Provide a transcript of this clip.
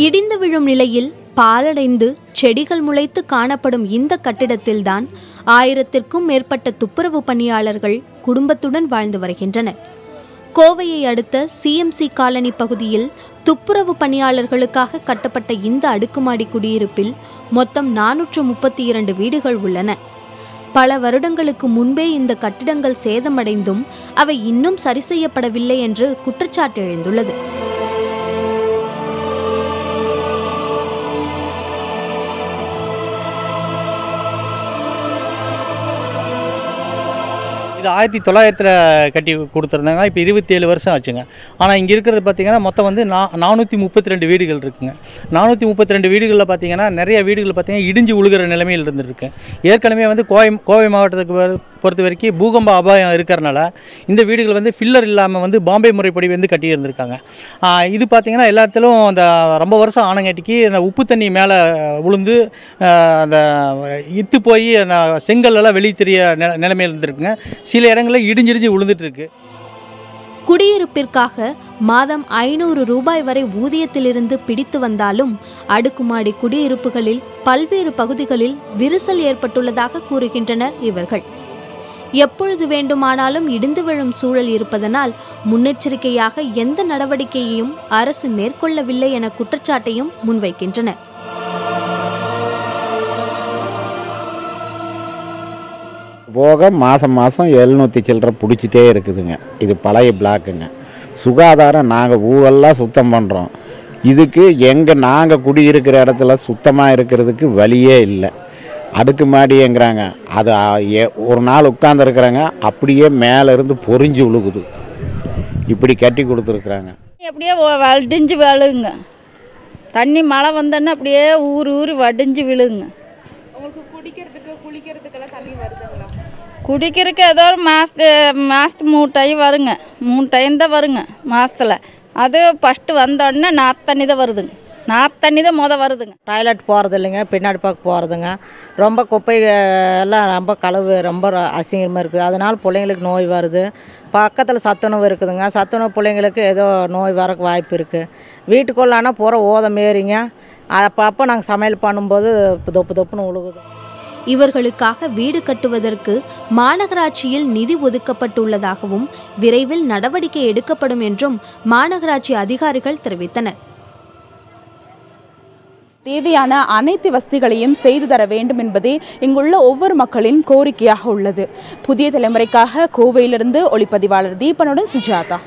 இடிந்து விழும் நிலையில் பாழடைந்து செடிகள் முளைத்து காணப்படும் இந்த கட்டிடத்தில்தான் 1000க்கும் மேற்பட்ட துப்புரவு பணியாளர்கள் குடும்பத்துடன் வாழ்ந்து வருகின்றனர். கோவையை அடுத்த சிஎம்சி காலனி பகுதியில் துப்புரவு பணியாளர்களுக்காக கட்டப்பட்ட இந்த அடுக்குமாடி குடியிருப்பில் மொத்தம் 432 வீடுகள் உள்ளன. பல வருடங்களுக்கு முன்பே இந்த கட்டிடங்கள் சேதமடைந்தும் அவை இன்னும் சரி செய்யப்படவில்லை என்று குற்றச்சாட்டு எழுந்துள்ளது. இது 1900 கட்டி கொடுத்துருந்தாங்க. இப்போ 27 வருஷம் ஆச்சுங்க. ஆனால் இங்கே இருக்கிறது பார்த்திங்கன்னா மொத்தம் வந்து 432 வீடுகள் இருக்குங்க. 432 வீடுகளில் பார்த்திங்கன்னா நிறைய வீடுகள் பார்த்திங்கன்னா இடிஞ்சு உழுகிற நிலைமையில் இருந்துருக்கு. ஏற்கனவே வந்து கோவை மாவட்டத்துக்கு பொறுத்த வரைக்கும் பூகம்ப அபாயம் இருக்கிறனால இந்த வீடுகள் வந்து ஃபில்லர் இல்லாமல் வந்து பாம்பே முறைப்படி வந்து கட்டி இருந்திருக்காங்க. இது பார்த்திங்கன்னா எல்லா இடத்துலையும் அந்த ரொம்ப வருஷம் ஆனங்காட்டிக்கு அந்த உப்பு தண்ணி மேலே விழுந்து அந்த இத்து போய் அந்த செங்கல்லாம் வெளியே தெரிய நிலைமையில் இருந்திருக்குங்க. சில இடங்களில் இடிஞ்சிடிஞ்சு விழுந்துட்டு இருக்கு. குடியிருப்பிற்காக மாதம் 500 ரூபாய் வரை ஊதியத்திலிருந்து பிடித்து வந்தாலும் அடுக்குமாடி குடியிருப்புகளில் பல்வேறு பகுதிகளில் விரிசல் ஏற்பட்டுள்ளதாக கூறுகின்றனர் இவர்கள். எப்பொழுது வேண்டுமானாலும் இடிந்து விழும் சூழல் இருப்பதனால் முன்னெச்சரிக்கையாக எந்த நடவடிக்கையையும் அரசு மேற்கொள்ளவில்லை என குற்றச்சாட்டையும் முன்வைக்கின்றனர். போக மாதம் 700 சில்லரை பிடிச்சிட்டே இருக்குதுங்க. இது பழைய பிளாக்குங்க. சுகாதாரம் நாங்கள் ஊரெல்லாம் சுத்தம் பண்ணுறோம். இதுக்கு நாங்கள் குடியிருக்கிற இடத்துல சுத்தமாக இருக்கிறதுக்கு வழியே இல்லை. அடுக்குமாடிங்கிறாங்க. அது ஒரு நாள் உட்காந்துருக்குறாங்க, அப்படியே மேலேருந்து பொறிஞ்சு விழுகுது. இப்படி கட்டி கொடுத்துருக்குறாங்க. அப்படியே வடிஞ்சு விழுங்க. தண்ணி மழை வந்தோன்னா அப்படியே ஊறி வடிஞ்சு விழுங்க. உங்களுக்கு குளிக்கிறதுக்கெல்லாம் தண்ணி வருதுங்களா? குடிக்கிறதுக்கு ஏதோ ஒரு மாதத்துக்கு 3 டைம் வருங்க. 3 டைம் தான் வருங்க மாதத்தில். அது ஃபஸ்ட்டு வந்தோடனே நாற்று தான் வருதுங்க. நாற்று தான் வருதுங்க. டாய்லெட் போகிறது இல்லைங்க, பின்னாடி பக்கம் போகிறதுங்க. ரொம்ப குப்பை எல்லாம் ரொம்ப கழுவு ரொம்ப அசிங்கமாக இருக்குது. அதனால் பிள்ளைங்களுக்கு நோய் வருது. பக்கத்தில் சத்துணவு இருக்குதுங்க. சத்துணவு பிள்ளைங்களுக்கு ஏதோ நோய் வரக்கு வாய்ப்பு இருக்குது. வீட்டுக்குள்ளானா பூரா ஓதம் ஏறிங்க. அப்போ நாங்கள் சமையல் பண்ணும்போது தொப்புன்னு உழுகுது. இவர்களுக்காக வீடு கட்டுவதற்கு மாநகராட்சியில் நிதி ஒதுக்கப்பட்டுள்ளதாகவும் விரைவில் நடவடிக்கை எடுக்கப்படும் என்றும் மாநகராட்சி அதிகாரிகள் தெரிவித்தனர். தேவையான அனைத்து வசதிகளையும் செய்து தர வேண்டும் என்பதே இங்குள்ள ஒவ்வொரு மக்களின் கோரிக்கையாக உள்ளது. புதிய தலைமுறைக்காக கோவையிலிருந்து ஒளிப்பதிவாளர் தீபனுடன் சுஜாதா.